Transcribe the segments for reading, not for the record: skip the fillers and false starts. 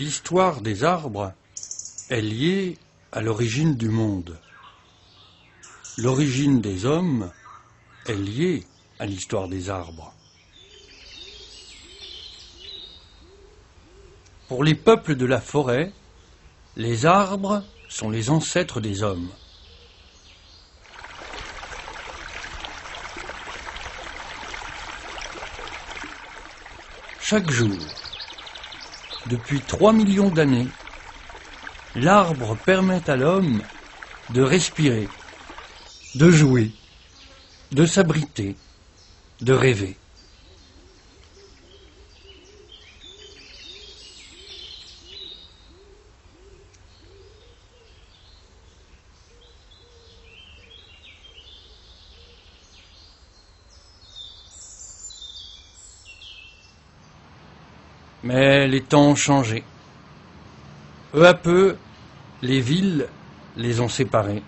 L'histoire des arbres est liée à l'origine du monde. L'origine des hommes est liée à l'histoire des arbres. Pour les peuples de la forêt, les arbres sont les ancêtres des hommes. Chaque jour, depuis 3 millions d'années, l'arbre permet à l'homme de respirer, de jouer, de s'abriter, de rêver. Mais les temps ont changé. Peu à peu, les villes les ont séparés.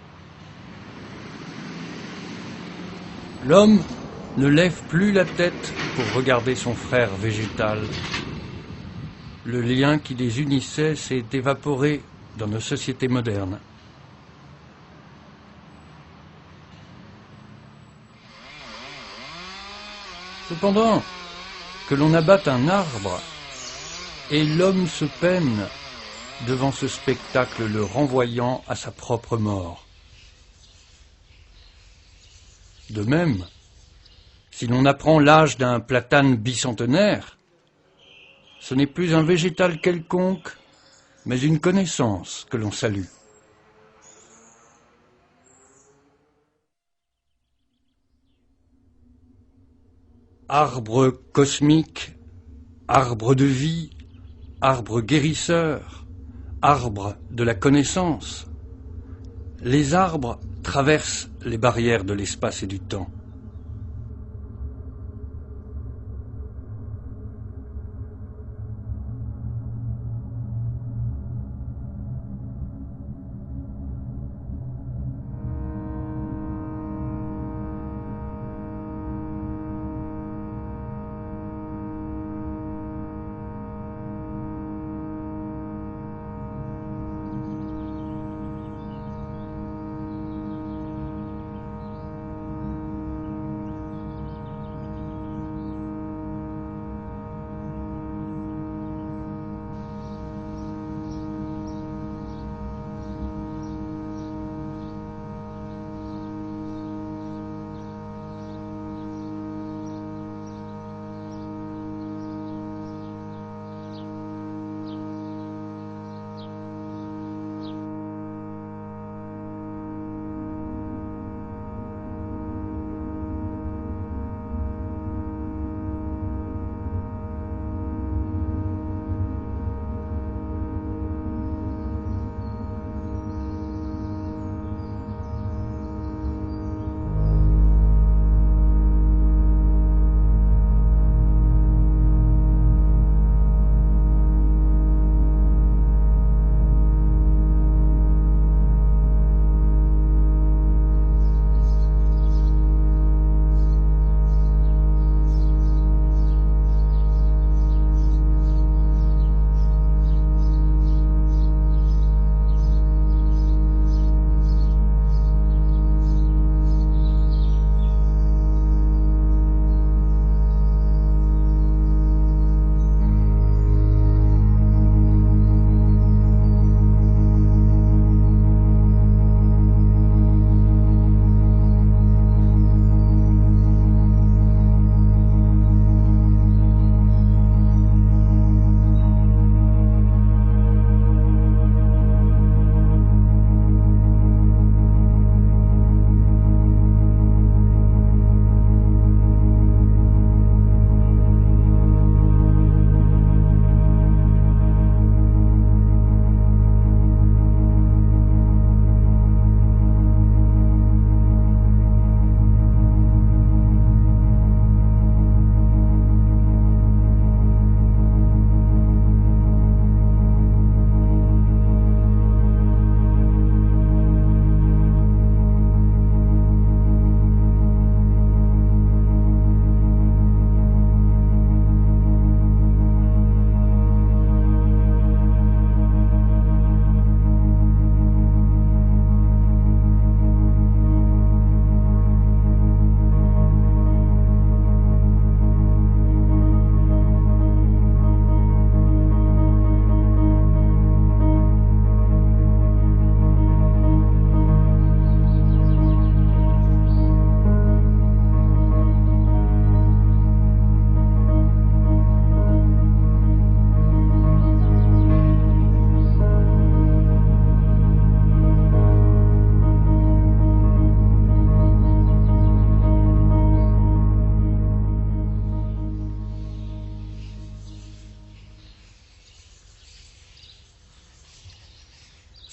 L'homme ne lève plus la tête pour regarder son frère végétal. Le lien qui les unissait s'est évaporé dans nos sociétés modernes. Cependant, que l'on abatte un arbre, et l'homme se peine devant ce spectacle le renvoyant à sa propre mort. De même, si l'on apprend l'âge d'un platane bicentenaire, ce n'est plus un végétal quelconque, mais une connaissance que l'on salue. Arbre cosmique, arbre de vie, arbre guérisseur, arbre de la connaissance, les arbres traversent les barrières de l'espace et du temps.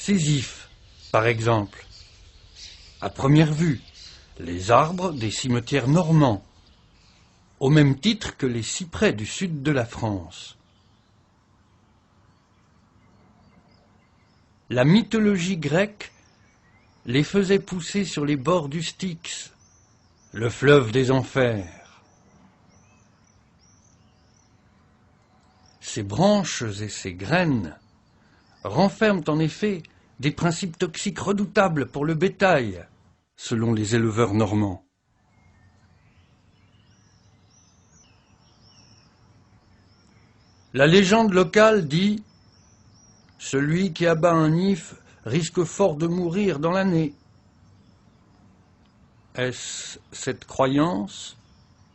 Ces ifs, par exemple. À première vue, les arbres des cimetières normands, au même titre que les cyprès du sud de la France. La mythologie grecque les faisait pousser sur les bords du Styx, le fleuve des enfers. Ces branches et ces graines renferment en effet des principes toxiques redoutables pour le bétail, selon les éleveurs normands. La légende locale dit « Celui qui abat un if risque fort de mourir dans l'année ». Est-ce cette croyance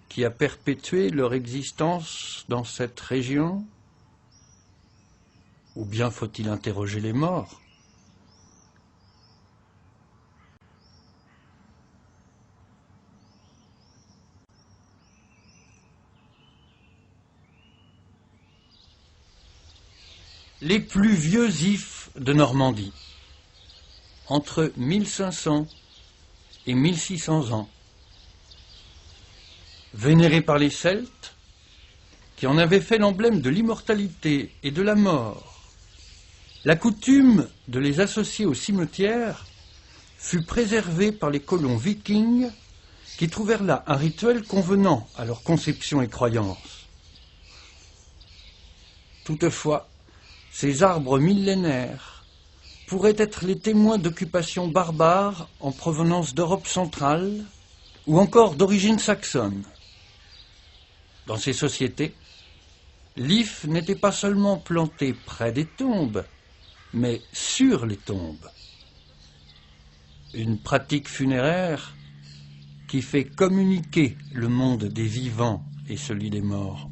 qui a perpétué leur existence dans cette région? Ou bien faut-il interroger les morts? Les plus vieux ifs de Normandie, entre 1500 et 1600 ans, vénérés par les Celtes, qui en avaient fait l'emblème de l'immortalité et de la mort. La coutume de les associer au cimetière fut préservée par les colons vikings qui trouvèrent là un rituel convenant à leur conception et croyance. Toutefois, ces arbres millénaires pourraient être les témoins d'occupations barbares en provenance d'Europe centrale ou encore d'origine saxonne. Dans ces sociétés, l'if n'était pas seulement planté près des tombes, mais sur les tombes. Une pratique funéraire qui fait communiquer le monde des vivants et celui des morts.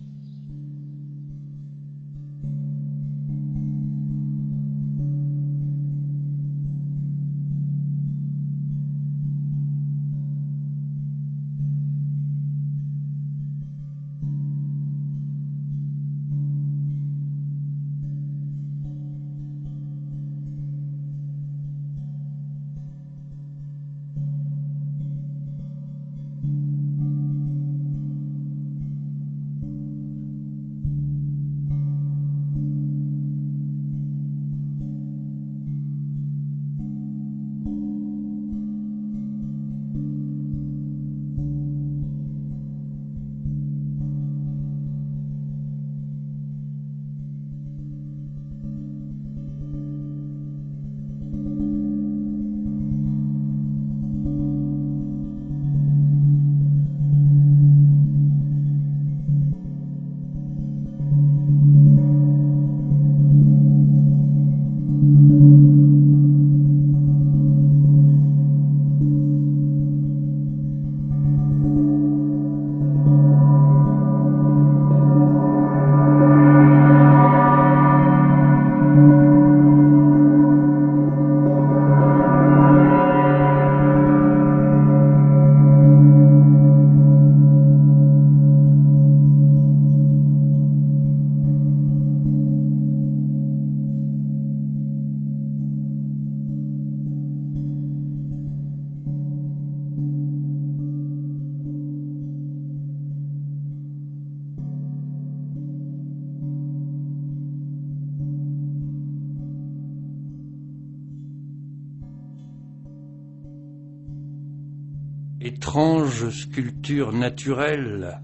Étrange sculpture naturelle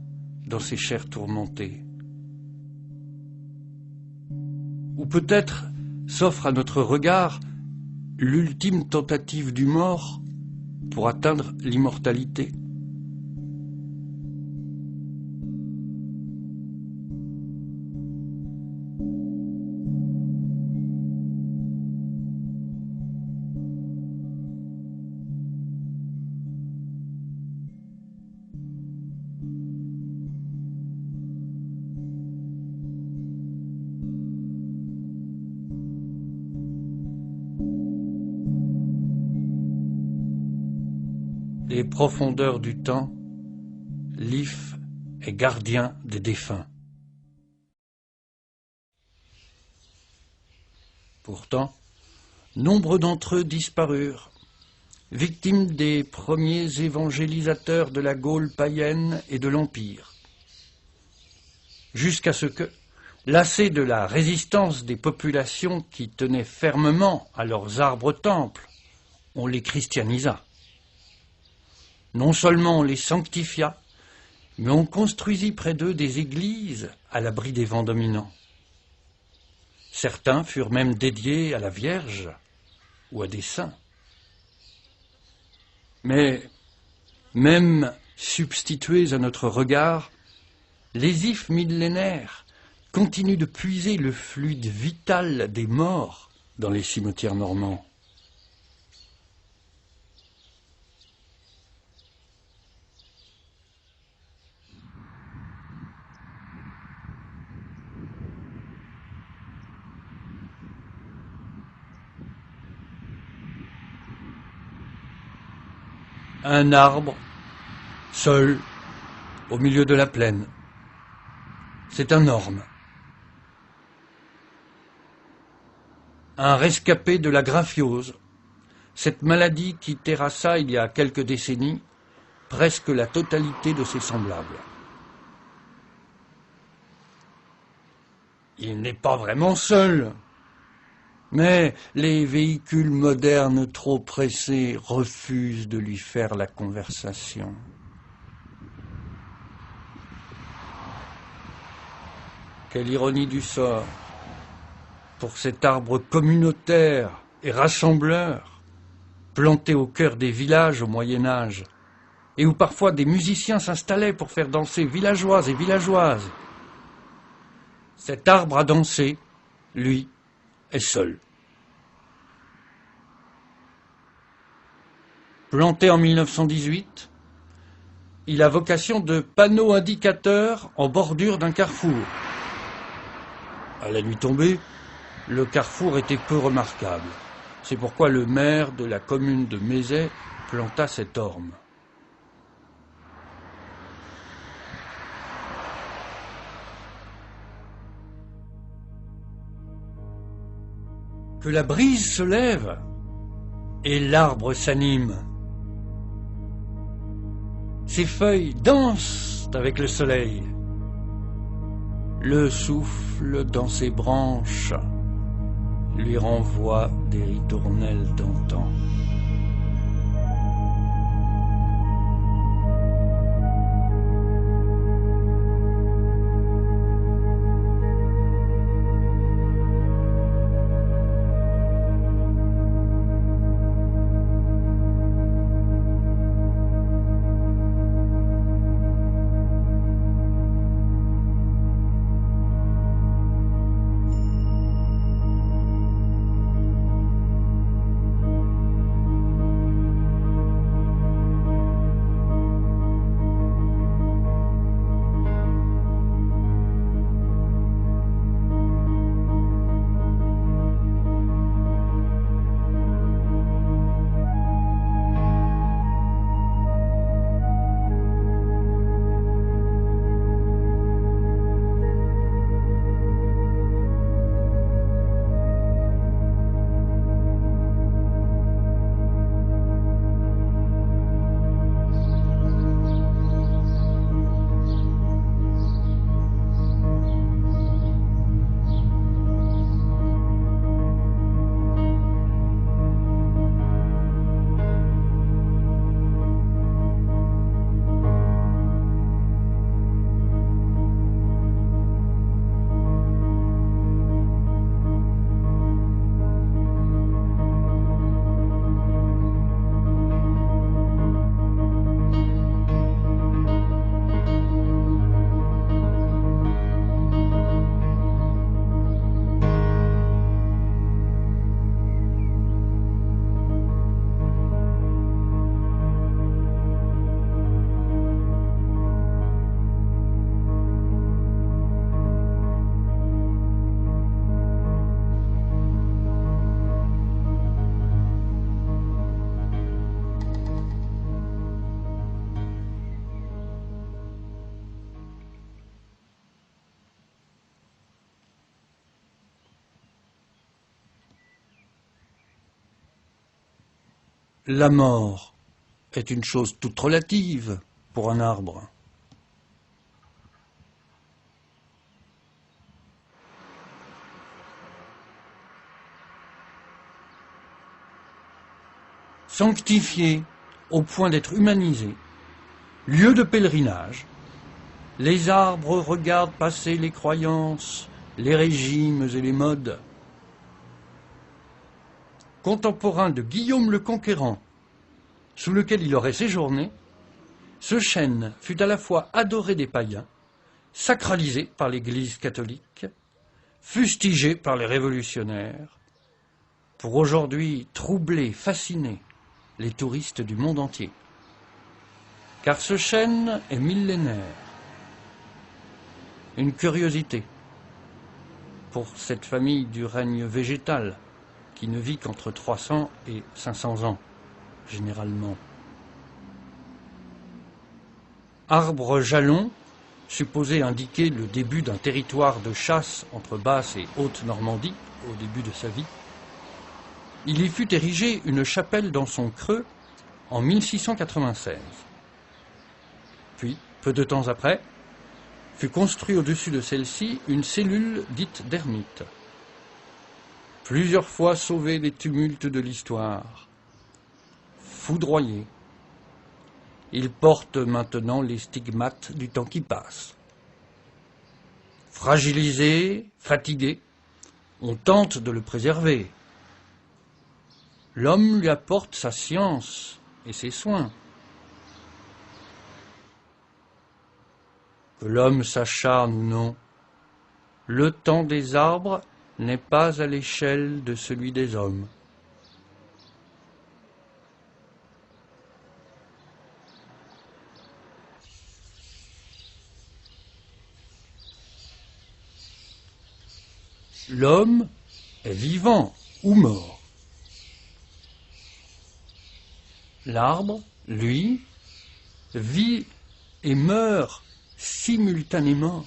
dans ces chairs tourmentées. Ou peut-être s'offre à notre regard l'ultime tentative du mort pour atteindre l'immortalité. Des profondeurs du temps, l'if est gardien des défunts. Pourtant, Nombre d'entre eux disparurent, victimes des premiers évangélisateurs de la Gaule païenne et de l'Empire, jusqu'à ce que, lassés de la résistance des populations qui tenaient fermement à leurs arbres-temples, on les christianisa. Non seulement on les sanctifia, mais on construisit près d'eux des églises à l'abri des vents dominants. Certains furent même dédiés à la Vierge ou à des saints. Mais même substitués à notre regard, les ifs millénaires continuent de puiser le fluide vital des morts dans les cimetières normands. Un arbre, seul, au milieu de la plaine. C'est un orme. Un rescapé de la graphiose, cette maladie qui terrassa il y a quelques décennies presque la totalité de ses semblables. Il n'est pas vraiment seul, mais les véhicules modernes trop pressés refusent de lui faire la conversation. Quelle ironie du sort pour cet arbre communautaire et rassembleur, planté au cœur des villages au Moyen-Âge, et où parfois des musiciens s'installaient pour faire danser villageois et villageoises. Cet arbre à danser, lui, est seul. Planté en 1918, il a vocation de panneau indicateur en bordure d'un carrefour. À la nuit tombée, le carrefour était peu remarquable. C'est pourquoi le maire de la commune de Mézay planta cet orme. Que la brise se lève et l'arbre s'anime. Ses feuilles dansent avec le soleil. Le souffle dans ses branches lui renvoie des ritournelles d'antan. La mort est une chose toute relative pour un arbre. Sanctifiés au point d'être humanisés, lieu de pèlerinage, les arbres regardent passer les croyances, les régimes et les modes. Contemporain de Guillaume le Conquérant, sous lequel il aurait séjourné, ce chêne fut à la fois adoré des païens, sacralisé par l'Église catholique, fustigé par les révolutionnaires, pour aujourd'hui troubler, fasciner les touristes du monde entier. Car ce chêne est millénaire, une curiosité pour cette famille du règne végétal qui ne vit qu'entre 300 et 500 ans, généralement. Arbre jalon, supposé indiquer le début d'un territoire de chasse entre Basse et Haute-Normandie au début de sa vie, il y fut érigé une chapelle dans son creux en 1696. Puis, peu de temps après, fut construit au-dessus de celle-ci une cellule dite d'ermite. Plusieurs fois sauvé des tumultes de l'histoire, foudroyé, il porte maintenant les stigmates du temps qui passe. Fragilisé, fatigué, on tente de le préserver. L'homme lui apporte sa science et ses soins. Que l'homme s'acharne ou non, le temps des arbres n'est pas à l'échelle de celui des hommes. L'homme est vivant ou mort. L'arbre, lui, vit et meurt simultanément.